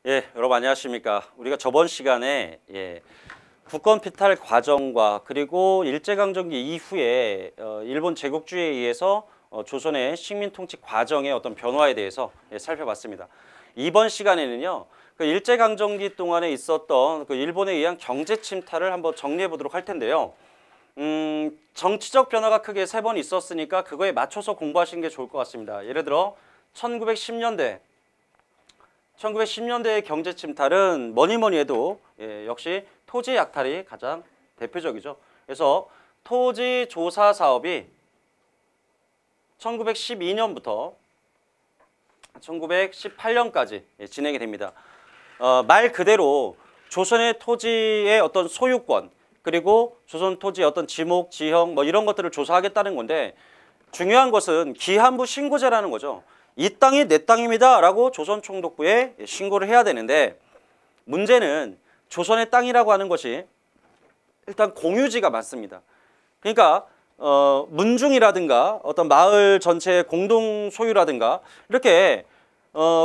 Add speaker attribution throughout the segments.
Speaker 1: 예, 여러분 안녕하십니까. 우리가 저번 시간에 국권 피탈 과정과 그리고 일제강점기 이후에 일본 제국주의에 의해서 조선의 식민 통치 과정의 어떤 변화에 대해서 살펴봤습니다. 이번 시간에는요, 그 일제강점기 동안에 있었던 그 일본에 의한 경제 침탈을 한번 정리해 보도록 할 텐데요. 정치적 변화가 크게 3번 있었으니까 그거에 맞춰서 공부하시는 게 좋을 것 같습니다. 예를 들어 1910년대의 경제 침탈은 뭐니 해도 역시 토지 약탈이 가장 대표적이죠. 그래서 토지 조사 사업이 1912년부터 1918년까지 진행이 됩니다. 말 그대로 조선의 토지의 어떤 소유권 그리고 조선 토지의 어떤 지목, 지형 뭐 이런 것들을 조사하겠다는 건데, 중요한 것은 기한부 신고제라는 거죠. 이 땅이 내 땅입니다 라고 조선총독부에 신고를 해야 되는데, 문제는 조선의 땅이라고 하는 것이 일단 공유지가 많습니다. 그러니까 문중이라든가 어떤 마을 전체의 공동 소유라든가 이렇게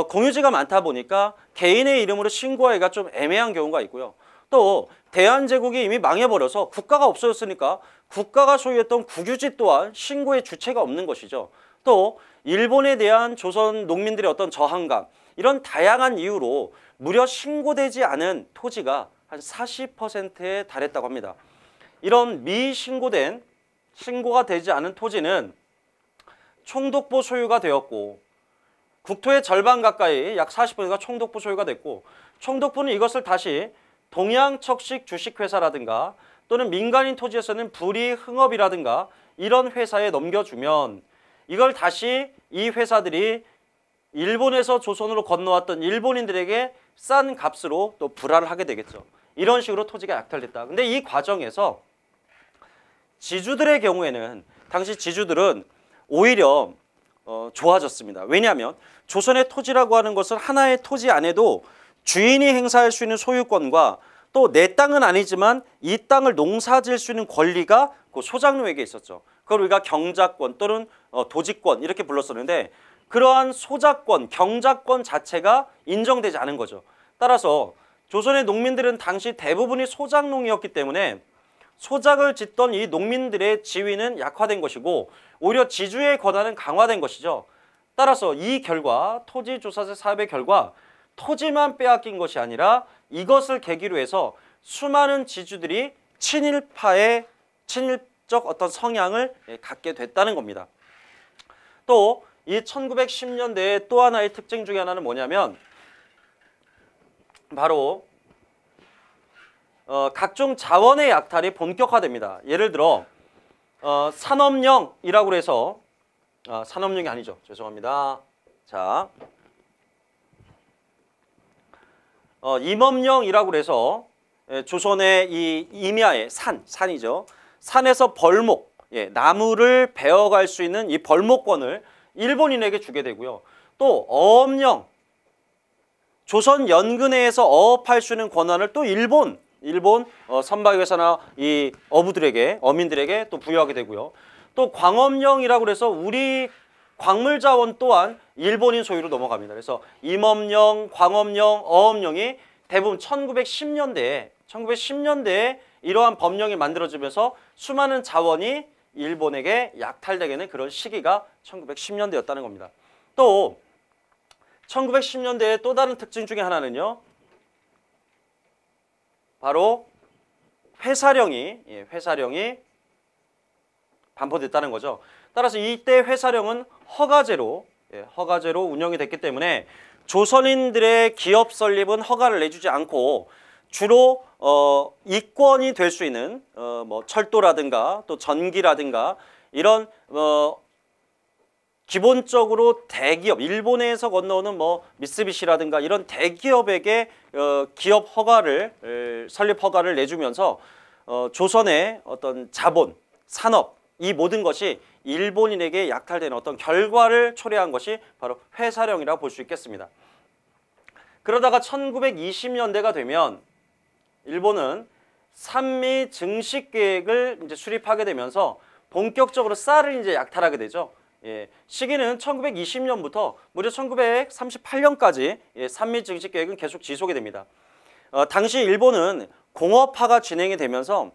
Speaker 1: 공유지가 많다 보니까 개인의 이름으로 신고하기가 좀 애매한 경우가 있고요. 또 대한제국이 이미 망해버려서 국가가 없어졌으니까 국가가 소유했던 국유지 또한 신고의 주체가 없는 것이죠. 또 일본에 대한 조선 농민들의 어떤 저항감, 이런 다양한 이유로 무려 신고되지 않은 토지가 한 40%에 달했다고 합니다. 이런 신고가 되지 않은 토지는 총독부 소유가 되었고, 국토의 절반 가까이 약 40%가 총독부 소유가 됐고, 총독부는 이것을 다시 동양척식 주식회사라든가 또는 민간인 토지에서는 불이흥업이라든가 이런 회사에 넘겨주면 이걸 다시 이 회사들이 일본에서 조선으로 건너왔던 일본인들에게 싼 값으로 또 불화를 하게 되겠죠. 이런 식으로 토지가 약탈됐다. 근데 이 과정에서 지주들의 경우에는 당시 지주들은 오히려 좋아졌습니다. 왜냐하면 조선의 토지라고 하는 것은 하나의 토지 안에도 주인이 행사할 수 있는 소유권과 또 내 땅은 아니지만 이 땅을 농사지을 수 있는 권리가 그 소작농에게 있었죠. 그걸 우리가 경작권 또는 도지권 이렇게 불렀었는데, 그러한 소작권, 경작권 자체가 인정되지 않은 거죠. 따라서 조선의 농민들은 당시 대부분이 소작농이었기 때문에 소작을 짓던 이 농민들의 지위는 약화된 것이고 오히려 지주의 권한은 강화된 것이죠. 따라서 이 결과, 토지조사제 사업의 결과 토지만 빼앗긴 것이 아니라 이것을 계기로 해서 수많은 지주들이 친일적 어떤 성향을 갖게 됐다는 겁니다. 또 이 1910년대의 또 하나의 특징 중에 하나는 뭐냐면 바로 각종 자원의 약탈이 본격화됩니다. 예를 들어 산업령이라고 해서 산업령이 아니죠. 죄송합니다. 자, 임업령이라고 해서 조선의 이 임야의 산이죠. 산에서 벌목, 나무를 베어갈 수 있는 이 벌목권을 일본인에게 주게 되고요. 또 어업령, 조선 연근해에서 어업할 수 있는 권한을 또 일본 선박회사나 이 어민들에게 또 부여하게 되고요. 또 광업령이라고 해서 우리 광물자원 또한 일본인 소유로 넘어갑니다. 그래서 임업령, 광업령, 어업령이 대부분 1910년대에 이러한 법령이 만들어지면서 수많은 자원이 일본에게 약탈되게 그런 시기가 1910년대였다는 겁니다. 또 1910년대의 또 다른 특징 중에 하나는요, 바로 회사령이 반포됐다는 거죠. 따라서 이때 회사령은 허가제로 운영이 됐기 때문에 조선인들의 기업 설립은 허가를 내주지 않고 주로 이권이 될 수 있는 뭐 철도라든가 또 전기라든가 이런 기본적으로 대기업, 일본에서 건너오는 뭐 미쓰비시라든가 이런 대기업에게 설립 허가를 내주면서 조선의 어떤 자본, 산업 이 모든 것이 일본인에게 약탈되는 어떤 결과를 초래한 것이 바로 회사령이라고 볼 수 있겠습니다. 그러다가 1920년대가 되면 일본은 산미 증식 계획을 이제 수립하게 되면서 본격적으로 쌀을 이제 약탈하게 되죠. 예, 시기는 1920년부터 무려 1938년까지 예, 산미 증식 계획은 계속 지속이 됩니다. 당시 일본은 공업화가 진행이 되면서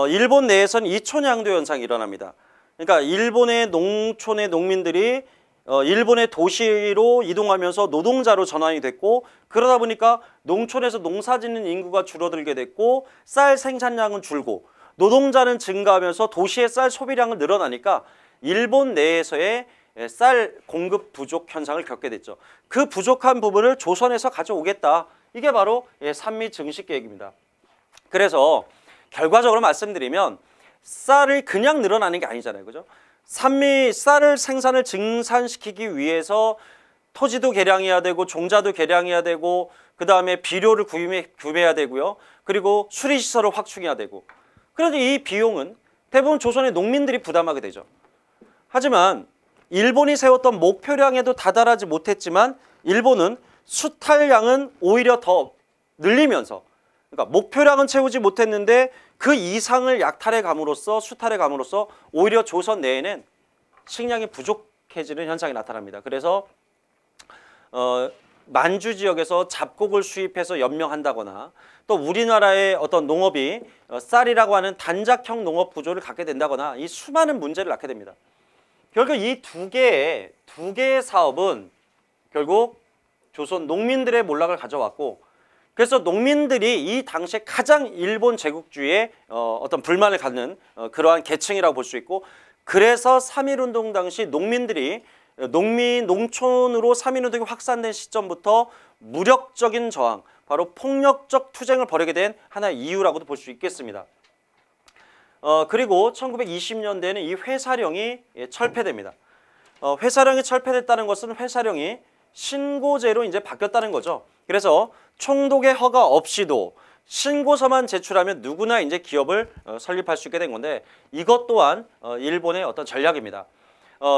Speaker 1: 일본 내에서는 이촌양도 현상이 일어납니다. 그러니까 일본의 농촌의 농민들이 일본의 도시로 이동하면서 노동자로 전환이 됐고, 그러다 보니까 농촌에서 농사짓는 인구가 줄어들게 됐고 쌀 생산량은 줄고 노동자는 증가하면서 도시의 쌀 소비량은 늘어나니까 일본 내에서의 쌀 공급 부족 현상을 겪게 됐죠. 그 부족한 부분을 조선에서 가져오겠다. 이게 바로 산미 증식 계획입니다. 그래서 결과적으로 말씀드리면 쌀을 그냥 늘어나는 게 아니잖아요. 그죠? 쌀을 생산을 증산시키기 위해서 토지도 개량해야 되고 종자도 개량해야 되고 그 다음에 비료를 구매해야 되고요. 그리고 수리시설을 확충해야 되고. 그래서 이 비용은 대부분 조선의 농민들이 부담하게 되죠. 하지만 일본이 세웠던 목표량에도 다다르지 못했지만 일본은 수탈량은 오히려 더 늘리면서, 그러니까 목표량은 채우지 못했는데 그 이상을 약탈해 감으로써, 수탈해 감으로써 오히려 조선 내에는 식량이 부족해지는 현상이 나타납니다. 그래서 만주 지역에서 잡곡을 수입해서 연명한다거나 또 우리나라의 어떤 농업이 쌀이라고 하는 단작형 농업 구조를 갖게 된다거나 이 수많은 문제를 낳게 됩니다. 결국 이 두 개의 사업은 결국 조선 농민들의 몰락을 가져왔고, 그래서 농민들이 이 당시에 가장 일본 제국주의에 어떤 불만을 갖는 그러한 계층이라고 볼 수 있고, 그래서 3.1운동 당시 농민들이 농촌으로 3.1운동이 확산된 시점부터 무력적인 저항, 바로 폭력적 투쟁을 벌이게 된 하나의 이유라고도 볼 수 있겠습니다. 그리고 1920년대에는 이 회사령이 철폐됩니다. 회사령이 철폐됐다는 것은 회사령이 신고제로 이제 바뀌었다는 거죠. 그래서 총독의 허가 없이도 신고서만 제출하면 누구나 이제 기업을 설립할 수 있게 된 건데, 이것 또한 일본의 어떤 전략입니다.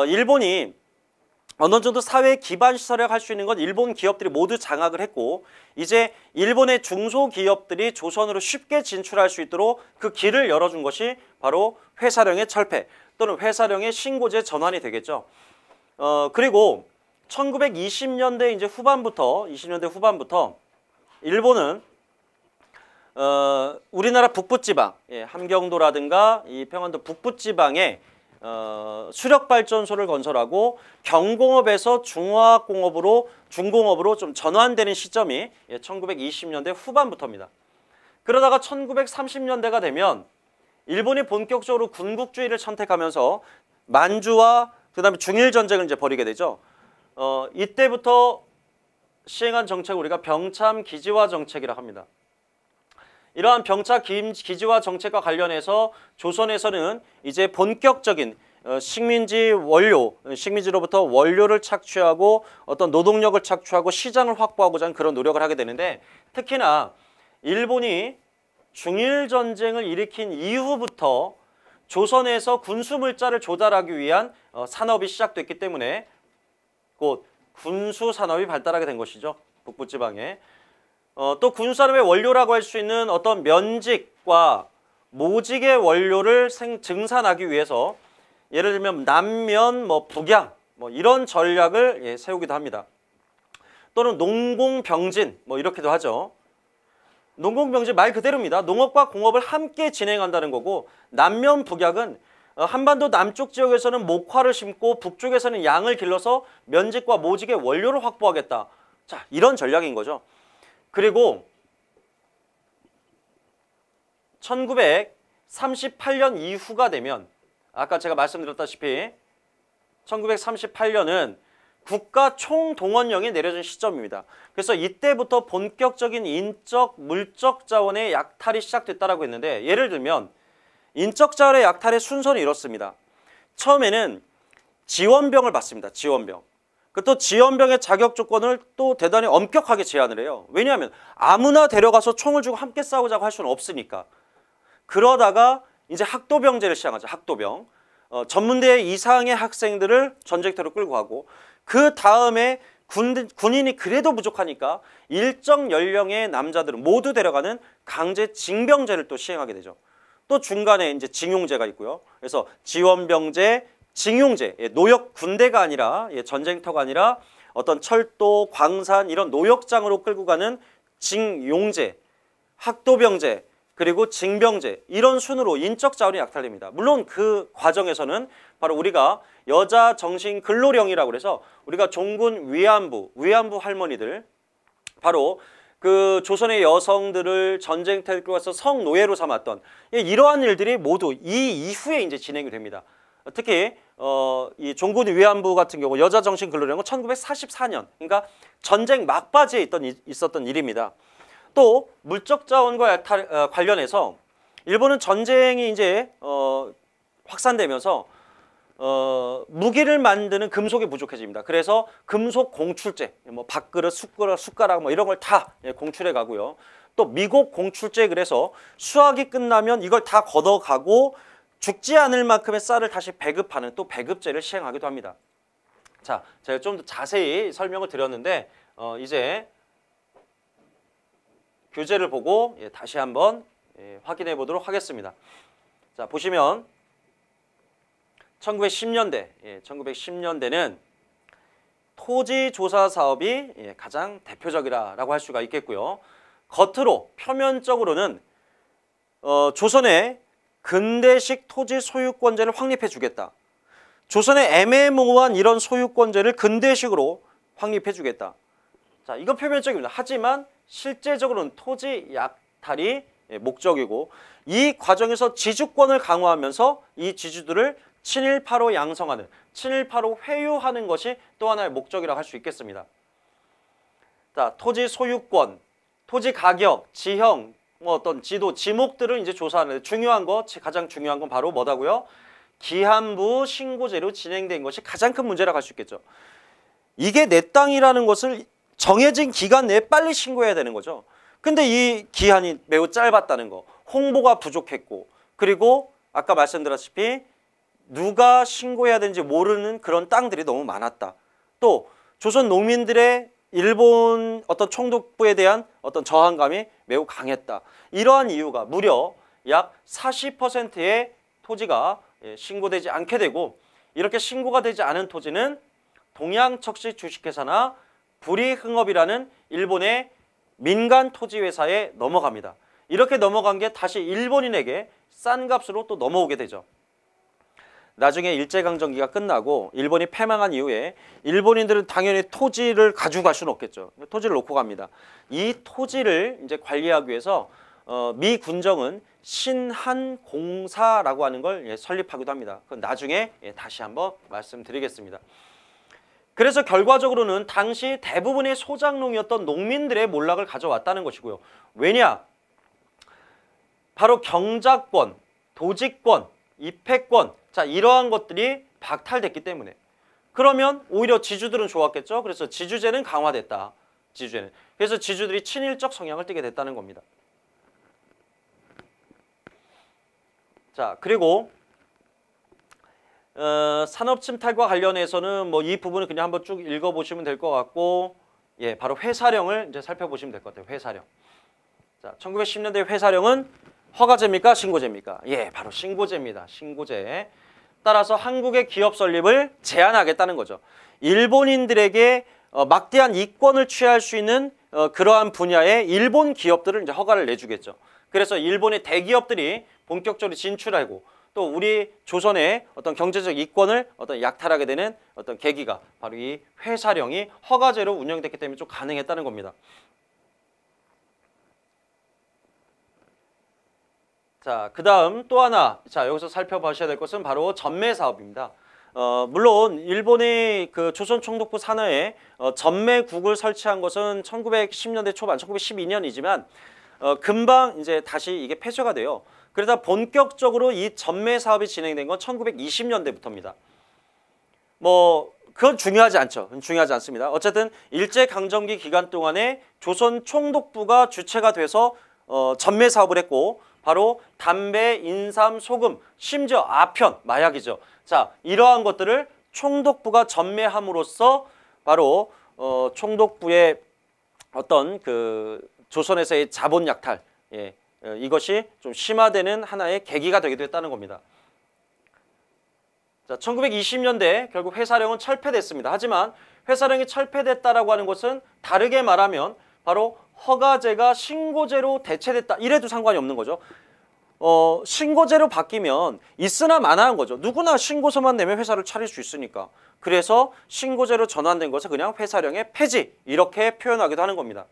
Speaker 1: 일본이 어느 정도 사회 기반 시설을 할 수 있는 건 일본 기업들이 모두 장악을 했고, 이제 일본의 중소기업들이 조선으로 쉽게 진출할 수 있도록 그 길을 열어준 것이 바로 회사령의 철폐 또는 회사령의 신고제 전환이 되겠죠. 그리고 1920년대 이제 후반부터 일본은 우리나라 북부지방, 함경도라든가 이 평안도 북부지방에 수력발전소를 건설하고 경공업에서 중공업으로 좀 전환되는 시점이 1920년대 후반부터입니다. 그러다가 1930년대가 되면 일본이 본격적으로 군국주의를 선택하면서 만주와 그다음에 중일전쟁을 이제 벌이게 되죠. 이때부터 시행한 정책을 우리가 병참 기지화 정책이라고 합니다. 이러한 병차 기지화 정책과 관련해서 조선에서는 이제 본격적인 식민지로부터 원료를 착취하고 어떤 노동력을 착취하고 시장을 확보하고자 하는 그런 노력을 하게 되는데, 특히나 일본이 중일전쟁을 일으킨 이후부터 조선에서 군수물자를 조달하기 위한 산업이 시작됐기 때문에 곧 군수산업이 발달하게 된 것이죠. 북부지방에. 또 군수산업의 원료라고 할 수 있는 어떤 면직과 모직의 원료를 증산하기 위해서 예를 들면 남면, 북양 이런 전략을 세우기도 합니다. 또는 농공병진 이렇게도 하죠. 농공병진 말 그대로입니다. 농업과 공업을 함께 진행한다는 거고, 남면, 북약은 한반도 남쪽 지역에서는 목화를 심고 북쪽에서는 양을 길러서 면직과 모직의 원료를 확보하겠다. 자, 이런 전략인 거죠. 그리고 1938년 이후가 되면 아까 제가 말씀드렸다시피 1938년은 국가 총동원령이 내려진 시점입니다. 그래서 이때부터 본격적인 인적, 물적 자원의 약탈이 시작됐다라고 했는데, 예를 들면 인적 자원의 약탈의 순서는 이렇습니다. 처음에는 지원병을 받습니다. 지원병. 또 지원병의 자격 조건을 또 대단히 엄격하게 제한을 해요. 왜냐하면 아무나 데려가서 총을 쥐고 함께 싸우자고 할 수는 없으니까. 그러다가 이제 학도병제를 시작하죠. 학도병. 전문대 이상의 학생들을 전쟁터로 끌고 가고, 그 다음에 군인이 그래도 부족하니까 일정 연령의 남자들은 모두 데려가는 강제 징병제를 또 시행하게 되죠. 또 중간에 이제 징용제가 있고요. 그래서 지원병제, 징용제, 노역 군대가 아니라 전쟁터가 아니라 어떤 철도, 광산 이런 노역장으로 끌고 가는 징용제, 학도병제, 그리고 징병제 이런 순으로 인적 자원이 약탈됩니다. 물론 그 과정에서는 바로 우리가 여자 정신 근로령이라고 그래서 우리가 종군 위안부 할머니들 바로 그 조선의 여성들을 전쟁터에 끌고 가서 성노예로 삼았던 이러한 일들이 모두 이 이후에 이제 진행이 됩니다. 특히 이 종군 위안부 같은 경우 여자 정신 근로령은 1944년 그러니까 전쟁 막바지에 있었던 일입니다. 또 물적 자원과 약탈 관련해서 일본은 전쟁이 이제 확산되면서 무기를 만드는 금속이 부족해집니다. 그래서 금속 공출제, 뭐 밥그릇, 숟가락 뭐 이런 걸 다 공출해 가고요. 또 미국 공출제 그래서 수학이 끝나면 이걸 다 걷어가고 죽지 않을 만큼의 쌀을 다시 배급하는 또 배급제를 시행하기도 합니다. 자, 제가 좀 더 자세히 설명을 드렸는데 이제 교재를 보고 다시 한번 확인해 보도록 하겠습니다. 자, 보시면 1910년대, 1910년대는 토지 조사 사업이 가장 대표적이라고 할 수가 있겠고요. 겉으로 표면적으로는 조선의 근대식 토지 소유권제를 확립해 주겠다. 조선의 애매모호한 이런 소유권제를 근대식으로 확립해 주겠다. 자, 이건 표면적입니다. 하지만 실제적으로는 토지 약탈이 목적이고 이 과정에서 지주권을 강화하면서 이 지주들을 친일파로 양성하는, 친일파로 회유하는 것이 또 하나의 목적이라고 할 수 있겠습니다. 자, 토지 소유권, 토지 가격, 지형, 뭐 어떤 지도, 지목들을 이제 조사하는데 가장 중요한 건 바로 뭐다고요? 기한부 신고제로 진행된 것이 가장 큰 문제라고 할 수 있겠죠. 이게 내 땅이라는 것을 정해진 기간 내에 빨리 신고해야 되는 거죠. 근데 이 기한이 매우 짧았다는 거, 홍보가 부족했고, 그리고 아까 말씀드렸다시피 누가 신고해야 되는지 모르는 그런 땅들이 너무 많았다. 또 조선 농민들의 일본 어떤 총독부에 대한 어떤 저항감이 매우 강했다. 이러한 이유가 무려 약 40%의 토지가 신고되지 않게 되고 이렇게 신고가 되지 않은 토지는 동양척시 주식회사나 부리흥업이라는 일본의 민간 토지회사에 넘어갑니다. 이렇게 넘어간 게 다시 일본인에게 싼 값으로 또 넘어오게 되죠. 나중에 일제강점기가 끝나고 일본이 패망한 이후에 일본인들은 당연히 토지를 가져갈 수는 없겠죠. 토지를 놓고 갑니다. 이 토지를 이제 관리하기 위해서 미 군정은 신한공사라고 하는 걸 설립하기도 합니다. 그건 나중에 다시 한번 말씀드리겠습니다. 그래서 결과적으로는 당시 대부분의 소작농이었던 농민들의 몰락을 가져왔다는 것이고요. 왜냐? 바로 경작권, 도지권, 입회권, 자 이러한 것들이 박탈됐기 때문에 그러면 오히려 지주들은 좋았겠죠. 그래서 지주제는 강화됐다. 지주제는. 그래서 지주들이 친일적 성향을 띠게 됐다는 겁니다. 자 그리고 산업 침탈과 관련해서는 뭐 이 부분은 그냥 한번 쭉 읽어보시면 될 것 같고 바로 회사령을 이제 살펴보시면 될 것 같아요. 회사령. 자 1910년대 회사령은 허가제입니까? 신고제입니까? 바로 신고제입니다. 신고제. 따라서 한국의 기업 설립을 제한하겠다는 거죠. 일본인들에게 막대한 이권을 취할 수 있는 그러한 분야의 일본 기업들을 이제 허가를 내주겠죠. 그래서 일본의 대기업들이 본격적으로 진출하고 또 우리 조선의 어떤 경제적 이권을 어떤 약탈하게 되는 어떤 계기가 바로 이 회사령이 허가제로 운영됐기 때문에 좀 가능했다는 겁니다. 자, 그 다음 또 하나, 자, 여기서 살펴보셔야 될 것은 바로 전매 사업입니다. 물론, 일본의 그 조선 총독부 산하에 전매국을 설치한 것은 1910년대 초반, 1912년이지만, 금방 이제 다시 이게 폐쇄가 돼요. 그러다 본격적으로 이 전매 사업이 진행된 건 1920년대부터입니다. 그건 중요하지 않죠. 중요하지 않습니다. 어쨌든 일제강점기 기간 동안에 조선 총독부가 주체가 돼서 전매 사업을 했고, 바로 담배, 인삼, 소금, 심지어 아편, 마약이죠. 자, 이러한 것들을 총독부가 전매함으로써 바로 총독부의 어떤 그 조선에서의 자본 약탈, 이것이 좀 심화되는 하나의 계기가 되기도 했다는 겁니다. 자, 1920년대 결국 회사령은 철폐됐습니다. 하지만 회사령이 철폐됐다라고 하는 것은 다르게 말하면 바로 허가제가 신고제로 대체됐다. 이래도 상관이 없는 거죠. 신고제로 바뀌면 있으나 마나한 거죠. 누구나 신고서만 내면 회사를 차릴 수 있으니까. 그래서 신고제로 전환된 것을 그냥 회사령의 폐지 이렇게 표현하기도 하는 겁니다.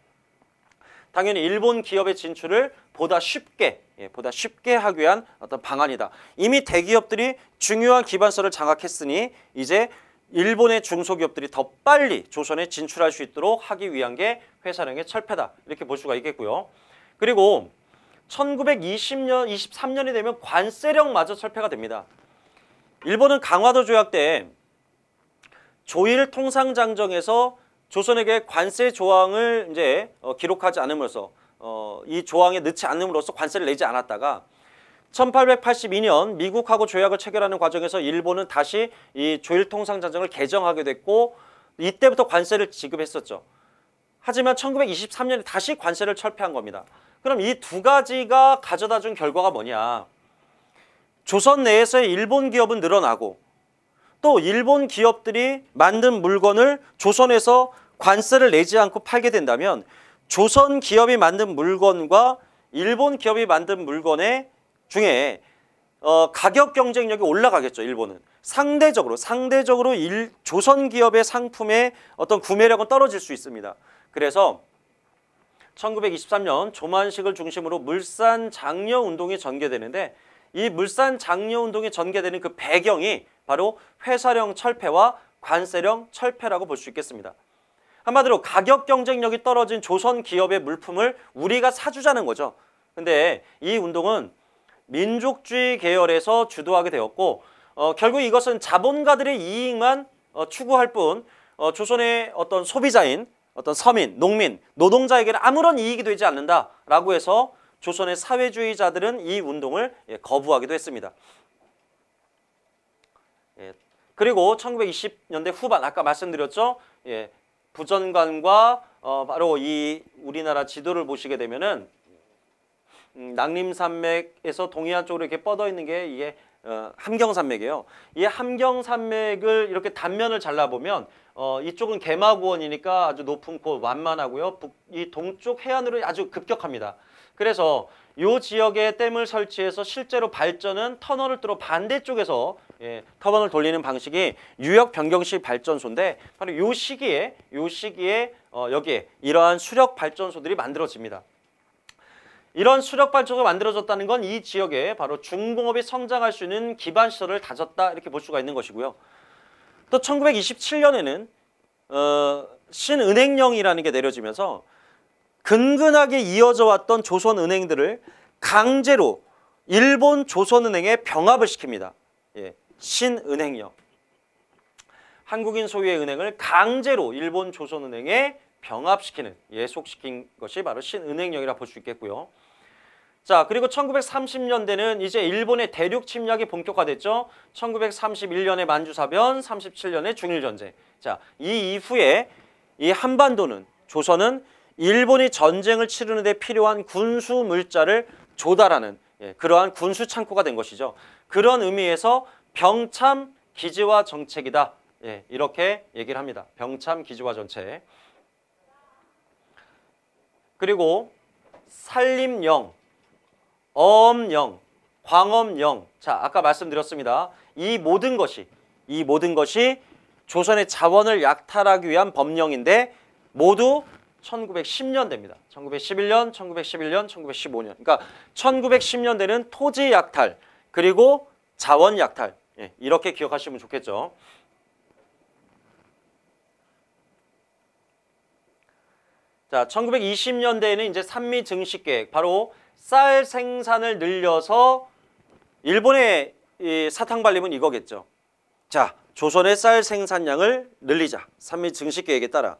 Speaker 1: 당연히 일본 기업의 진출을 보다 쉽게 하기 위한 어떤 방안이다. 이미 대기업들이 중요한 기반서를 장악했으니 이제 일본의 중소기업들이 더 빨리 조선에 진출할 수 있도록 하기 위한 게 회사령의 철폐다. 이렇게 볼 수가 있겠고요. 그리고 1920년, 23년이 되면 관세령마저 철폐가 됩니다. 일본은 강화도 조약 때 조일 통상장정에서 조선에게 관세 조항을 이제 기록하지 않음으로써 이 조항에 넣지 않음으로써 관세를 내지 않았다가 1882년 미국하고 조약을 체결하는 과정에서 일본은 다시 이 조일 통상장정을 개정하게 됐고 이때부터 관세를 지급했었죠. 하지만 1923년에 다시 관세를 철폐한 겁니다. 그럼 이 두 가지가 가져다 준 결과가 뭐냐? 조선 내에서의 일본 기업은 늘어나고 또 일본 기업들이 만든 물건을 조선에서 관세를 내지 않고 팔게 된다면 조선 기업이 만든 물건과 일본 기업이 만든 물건의 중에 가격 경쟁력이 올라가겠죠. 일본은 상대적으로 조선 기업의 상품의 어떤 구매력은 떨어질 수 있습니다. 그래서 1923년 조만식을 중심으로 물산 장려 운동이 전개되는데 이 물산 장려 운동이 전개되는 그 배경이 바로 회사령 철폐와 관세령 철폐라고 볼 수 있겠습니다. 한마디로 가격 경쟁력이 떨어진 조선 기업의 물품을 우리가 사주자는 거죠. 근데 이 운동은 민족주의 계열에서 주도하게 되었고 결국 이것은 자본가들의 이익만 추구할 뿐 조선의 어떤 소비자인 어떤 서민, 농민, 노동자에게는 아무런 이익이 되지 않는다라고 해서 조선의 사회주의자들은 이 운동을 거부하기도 했습니다. 그리고 1920년대 후반 아까 말씀드렸죠. 부전관과 바로 이 우리나라 지도를 보시게 되면은 낙림산맥에서 동해안 쪽으로 이렇게 뻗어 있는 게 이게 함경산맥이에요. 이 함경산맥을 이렇게 단면을 잘라보면 이쪽은 개마고원이니까 아주 높은 곳 완만하고요. 이 동쪽 해안으로 아주 급격합니다. 그래서 이 지역에 댐을 설치해서 실제로 발전은 터널을 뚫어 반대쪽에서 터널을 돌리는 방식이 유역 변경식 발전소인데 바로 이 시기에 여기에 이러한 수력 발전소들이 만들어집니다. 이런 수력 발전소가 만들어졌다는 건 이 지역에 바로 중공업이 성장할 수 있는 기반 시설을 다졌다 이렇게 볼 수가 있는 것이고요. 또 1927년에는 신은행령이라는 게 내려지면서 근근하게 이어져 왔던 조선은행들을 강제로 일본 조선은행에 병합을 시킵니다. 신은행령. 한국인 소유의 은행을 강제로 일본 조선은행에 병합시키는, 예속시킨 것이 바로 신은행령이라 볼 수 있겠고요. 자, 그리고 1930년대는 이제 일본의 대륙 침략이 본격화됐죠. 1931년에 만주사변, 37년에 중일전쟁. 자, 이 이후에 이 한반도는, 조선은 일본이 전쟁을 치르는 데 필요한 군수 물자를 조달하는 그러한 군수 창고가 된 것이죠. 그런 의미에서 병참 기지화 정책이다. 이렇게 얘기를 합니다. 병참 기지화 정책. 그리고 산림령, 어업령, 광업령. 자, 아까 말씀드렸습니다. 이 모든 것이 조선의 자원을 약탈하기 위한 법령인데 모두 1910년대입니다. 1911년, 1915년. 그러니까 1910년대는 토지 약탈, 그리고 자원 약탈. 이렇게 기억하시면 좋겠죠. 자, 1920년대에는 이제 산미 증식 계획, 바로 쌀 생산을 늘려서 일본의 이 사탕 발림은 이거겠죠. 자, 조선의 쌀 생산량을 늘리자. 산미 증식 계획에 따라.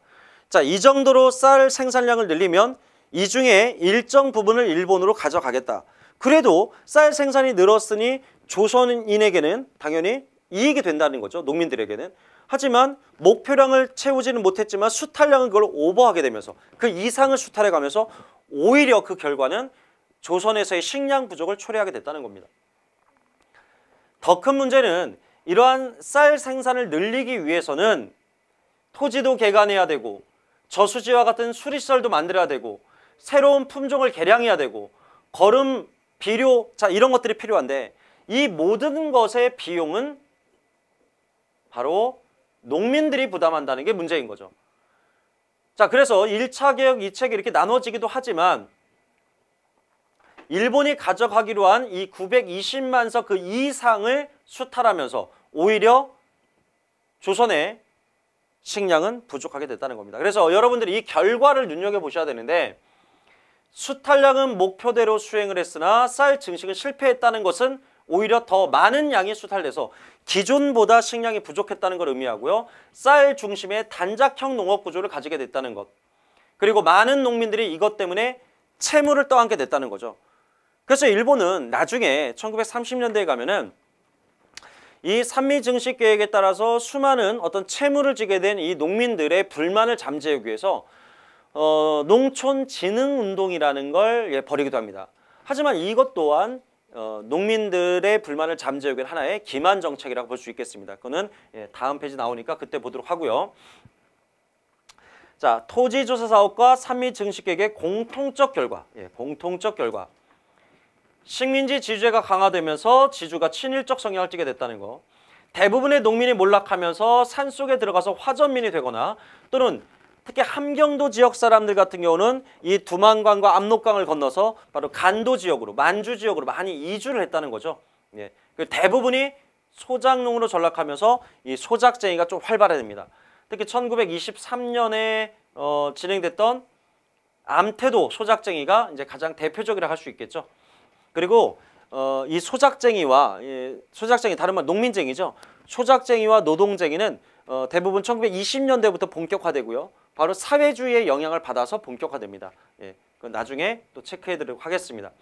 Speaker 1: 자, 이 정도로 쌀 생산량을 늘리면 이 중에 일정 부분을 일본으로 가져가겠다. 그래도 쌀 생산이 늘었으니 조선인에게는 당연히 이익이 된다는 거죠. 농민들에게는. 하지만 목표량을 채우지는 못했지만 수탈량은 그걸 오버하게 되면서 그 이상을 수탈해 가면서 오히려 그 결과는 조선에서의 식량 부족을 초래하게 됐다는 겁니다. 더 큰 문제는 이러한 쌀 생산을 늘리기 위해서는 토지도 개간해야 되고 저수지와 같은 수리시설도 만들어야 되고 새로운 품종을 개량해야 되고 거름, 비료, 자 이런 것들이 필요한데 이 모든 것의 비용은 바로 농민들이 부담한다는 게 문제인 거죠. 자, 그래서 1차 개혁, 2차 개혁 이렇게 나눠지기도 하지만 일본이 가져가기로 한 이 920만 석 그 이상을 수탈하면서 오히려 조선의 식량은 부족하게 됐다는 겁니다. 그래서 여러분들이 이 결과를 눈여겨보셔야 되는데 수탈량은 목표대로 수행을 했으나 쌀 증식은 실패했다는 것은 오히려 더 많은 양이 수탈돼서 기존보다 식량이 부족했다는 걸 의미하고요. 쌀 중심의 단작형 농업 구조를 가지게 됐다는 것. 그리고 많은 농민들이 이것 때문에 채무를 떠안게 됐다는 거죠. 그래서 일본은 나중에 1930년대에 가면은 이 산미 증식 계획에 따라서 수많은 어떤 채무를 지게 된 이 농민들의 불만을 잠재우기 위해서 농촌 진흥 운동이라는 걸 벌이기도 합니다. 하지만 이것 또한 농민들의 불만을 잠재우기 위한 하나의 기만 정책이라고 볼 수 있겠습니다. 그거는 다음 페이지 나오니까 그때 보도록 하고요. 자, 토지조사 사업과 산미 증식 계획의 공통적 결과, 공통적 결과. 식민지 지주제가 강화되면서 지주가 친일적 성향을 띠게 됐다는 거. 대부분의 농민이 몰락하면서 산속에 들어가서 화전민이 되거나 또는 특히 함경도 지역 사람들 같은 경우는 이 두만강과 압록강을 건너서 바로 간도 지역으로, 만주 지역으로 많이 이주를 했다는 거죠. 대부분이 소작농으로 전락하면서 이 소작쟁이가 좀 활발해집니다. 특히 1923년에 진행됐던 암태도 소작쟁이가 이제 가장 대표적이라 할 수 있겠죠. 그리고 이 소작쟁이와 소작쟁이 다른 말 농민쟁이죠. 소작쟁이와 노동쟁이는 대부분 1920년대부터 본격화되고요. 바로 사회주의의 영향을 받아서 본격화됩니다. 그건 나중에 또 체크해드리도록 하겠습니다.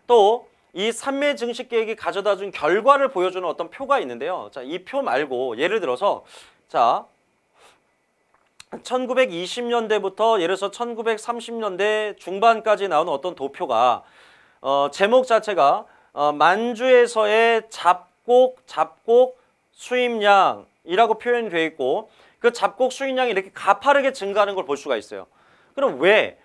Speaker 1: 또 이 산매 증식 계획이 가져다준 결과를 보여주는 어떤 표가 있는데요. 자, 이 표 말고 예를 들어서 자 1920년대부터 예를 들어서 1930년대 중반까지 나오는 어떤 도표가 제목 자체가 만주에서의 잡곡 수입량이라고 표현이 되어 있고 그 잡곡 수입량이 이렇게 가파르게 증가하는 걸 볼 수가 있어요. 그럼 왜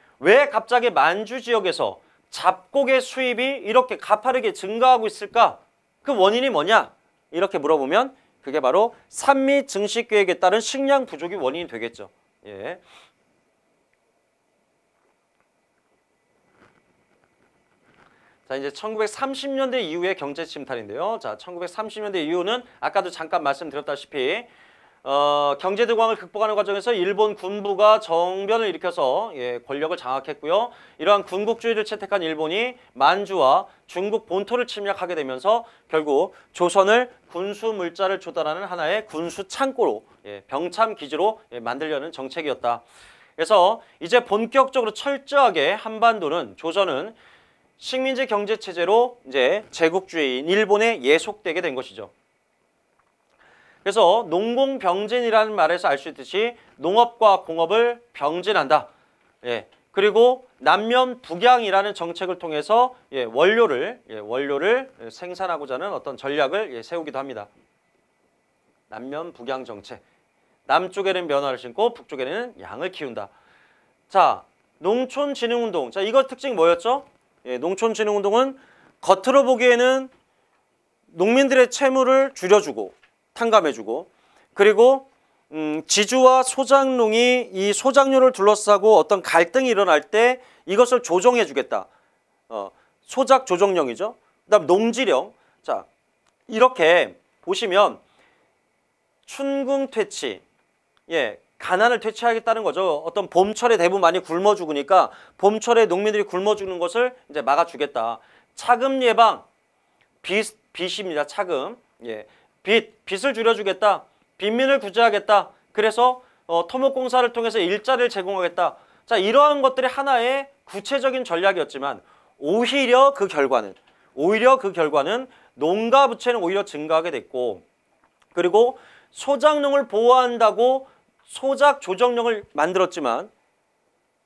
Speaker 1: 갑자기 만주 지역에서 잡곡의 수입이 이렇게 가파르게 증가하고 있을까? 그 원인이 뭐냐? 이렇게 물어보면 그게 바로 산미 증식 계획에 따른 식량 부족이 원인이 되겠죠. 예. 자, 이제 1930년대 이후의 경제 침탈인데요. 자, 1930년대 이후는 아까도 잠깐 말씀드렸다시피 경제 대공황을 극복하는 과정에서 일본 군부가 정변을 일으켜서 권력을 장악했고요. 이러한 군국주의를 채택한 일본이 만주와 중국 본토를 침략하게 되면서 결국 조선을 군수 물자를 조달하는 하나의 군수 창고로 병참 기지로 만들려는 정책이었다. 그래서 이제 본격적으로 철저하게 한반도는 조선은 식민지 경제 체제로 이제 제국주의인 일본에 예속되게 된 것이죠. 그래서 농공병진이라는 말에서 알 수 있듯이 농업과 공업을 병진한다. 그리고 남면 북양이라는 정책을 통해서 원료를 생산하고자 하는 어떤 전략을 세우기도 합니다. 남면 북양 정책. 남쪽에는 면화를 심고 북쪽에는 양을 키운다. 자, 농촌진흥운동. 자, 이거 특징이 뭐였죠? 농촌진흥운동은 겉으로 보기에는 농민들의 채무를 줄여주고 탕감해주고 그리고 지주와 소작농이 이 소작료를 둘러싸고 어떤 갈등이 일어날 때 이것을 조정해주겠다. 소작 조정령이죠. 그다음 농지령. 자, 이렇게 보시면 춘궁 퇴치, 가난을 퇴치하겠다는 거죠. 어떤 봄철에 대부분 많이 굶어 죽으니까 봄철에 농민들이 굶어 죽는 것을 이제 막아주겠다. 차금 예방, 빚입니다. 차금. 빚을 줄여주겠다. 빈민을 구제하겠다. 그래서 토목공사를 통해서 일자리를 제공하겠다. 자, 이러한 것들이 하나의 구체적인 전략이었지만 오히려 그 결과는 농가 부채는 오히려 증가하게 됐고 그리고 소작농을 보호한다고 소작 조정령을 만들었지만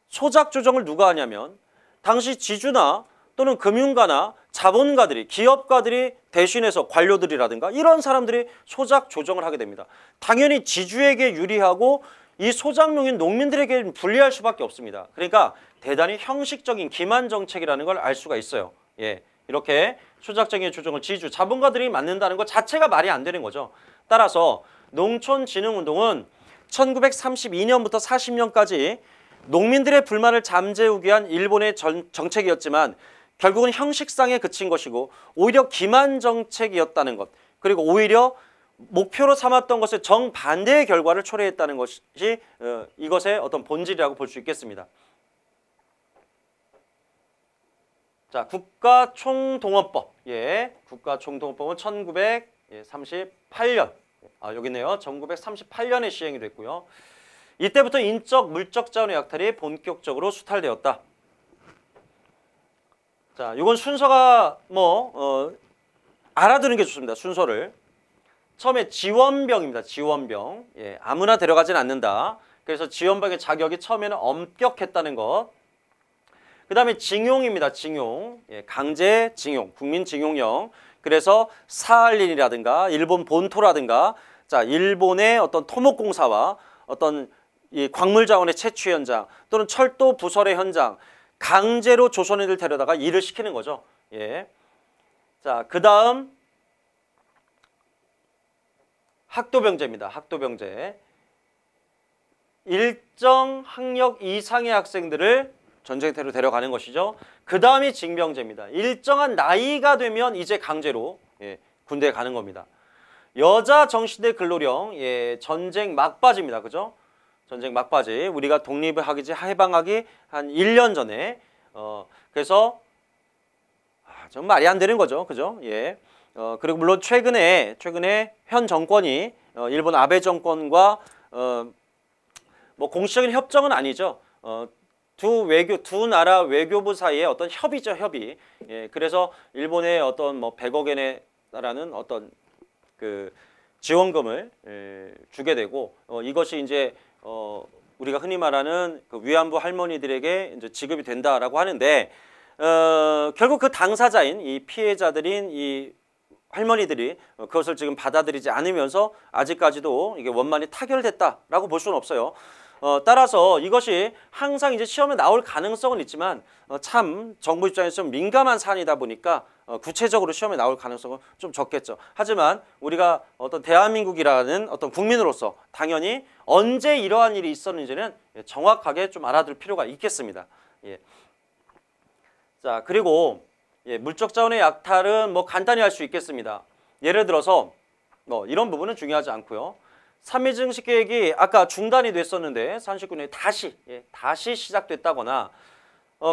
Speaker 1: 소작 조정을 누가 하냐면 당시 지주나 또는 금융가나 자본가들이, 기업가들이 대신해서 관료들이라든가 이런 사람들이 소작 조정을 하게 됩니다. 당연히 지주에게 유리하고 이 소작농인 농민들에게 불리할 수밖에 없습니다. 그러니까 대단히 형식적인 기만 정책이라는 걸 알 수가 있어요. 예, 이렇게 소작적인 조정을 지주, 자본가들이 맡는다는 것 자체가 말이 안 되는 거죠. 따라서 농촌진흥운동은 1932년부터 40년까지 농민들의 불만을 잠재우기 위한 일본의 정책이었지만 결국은 형식상에 그친 것이고 오히려 기만 정책이었다는 것, 그리고 오히려 목표로 삼았던 것의 정반대의 결과를 초래했다는 것이 이것의 어떤 본질이라고 볼 수 있겠습니다. 자, 국가총동원법. 예, 국가총동원법은 1938년. 여기 있네요. 1938년에 시행이 됐고요. 이때부터 인적, 물적 자원의 약탈이 본격적으로 수탈되었다. 자, 이건 순서가 알아두는 게 좋습니다. 순서를. 처음에 지원병입니다. 지원병. 예, 아무나 데려가진 않는다. 그래서 지원병의 자격이 처음에는 엄격했다는 것. 그 다음에 징용입니다. 징용. 예, 강제 징용, 국민징용령. 그래서 사할린이라든가 일본 본토라든가 자, 일본의 어떤 토목공사와 어떤 이 광물자원의 채취 현장 또는 철도 부설의 현장 강제로 조선인들 데려다가 일을 시키는 거죠. 예. 자, 그 다음 학도병제입니다. 학도병제. 일정 학력 이상의 학생들을 전쟁터로 데려가는 것이죠. 그 다음이 징병제입니다. 일정한 나이가 되면 이제 강제로 군대에 가는 겁니다. 여자 정시대 근로령, 전쟁 막바지입니다. 그죠? 전쟁 막바지. 우리가 독립을 하기, 해방하기 한 1년 전에 그래서 좀 말이 안 되는 거죠. 그죠? 예. 그리고 물론 최근에 현 정권이 일본 아베 정권과 뭐 공식적인 협정은 아니죠. 두 나라 외교부 사이의 어떤 협의죠, 협의. 예, 그래서 일본의 어떤 뭐 100억 엔이라는 어떤 그 지원금을 주게 되고 이것이 이제 우리가 흔히 말하는 그 위안부 할머니들에게 이제 지급이 된다라고 하는데 결국 그 당사자인 이 피해자들인 이 할머니들이 그것을 지금 받아들이지 않으면서 아직까지도 이게 원만히 타결됐다라고 볼 수는 없어요. 따라서 이것이 항상 이제 시험에 나올 가능성은 있지만 참 정부 입장에서 좀 민감한 사안이다 보니까 구체적으로 시험에 나올 가능성은 좀 적겠죠. 하지만 우리가 어떤 대한민국이라는 어떤 국민으로서 당연히 언제 이러한 일이 있었는지는 정확하게 좀 알아둘 필요가 있겠습니다. 예. 자, 그리고 물적 자원의 약탈은 뭐 간단히 할 수 있겠습니다. 예를 들어서 이런 부분은 중요하지 않고요. 3.1 증식 계획이 아까 중단이 됐었는데 39년에 다시 시작됐다거나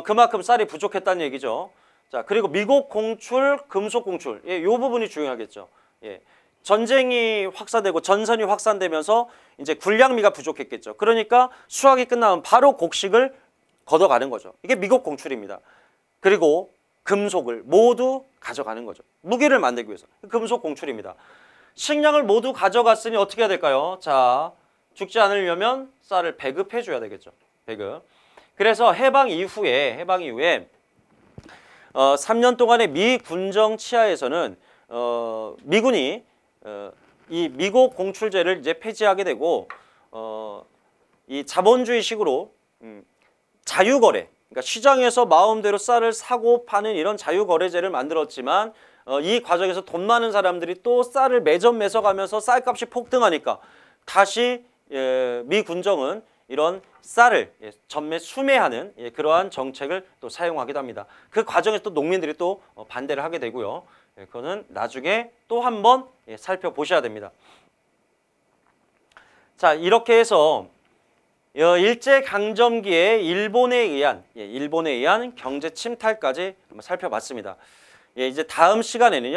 Speaker 1: 그만큼 쌀이 부족했다는 얘기죠. 자, 그리고 미국 공출, 금속 공출. 이 부분이 중요하겠죠. 예. 전쟁이 확산되고 전선이 확산되면서 이제 군량미가 부족했겠죠. 그러니까 수확이 끝나면 바로 곡식을 걷어가는 거죠. 이게 미국 공출입니다. 그리고 금속을 모두 가져가는 거죠. 무기를 만들기 위해서. 금속 공출입니다. 식량을 모두 가져갔으니 어떻게 해야 될까요? 자, 죽지 않으려면 쌀을 배급해 줘야 되겠죠. 배급. 그래서 해방 이후에 3년 동안의 미 군정 치하에서는 미군이 이 미국 공출제를 이제 폐지하게 되고 이 자본주의식으로 자유거래, 그러니까 시장에서 마음대로 쌀을 사고 파는 이런 자유거래제를 만들었지만 이 과정에서 돈 많은 사람들이 또 쌀을 매점매석하면서 쌀값이 폭등하니까 다시 미 군정은 이런 쌀을 전매 수매하는 그러한 정책을 또 사용하기도 합니다. 그 과정에서 또 농민들이 또 반대를 하게 되고요. 그거는 나중에 또 한 번 살펴보셔야 됩니다. 자, 이렇게 해서 일제강점기에 일본에 의한 경제 침탈까지 한번 살펴봤습니다. 이제 다음 시간에는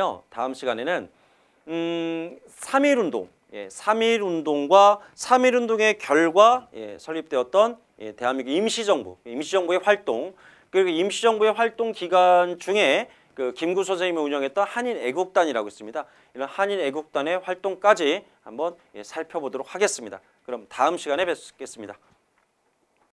Speaker 1: 3.1운동, 3.1운동과 3.1운동의 결과 설립되었던 대한민국 임시정부의 활동, 그리고 임시정부의 활동 기간 중에 그 김구 선생님이 운영했던 한인애국단이라고 있습니다. 이런 한인애국단의 활동까지 한번 살펴보도록 하겠습니다. 그럼 다음 시간에 뵙겠습니다.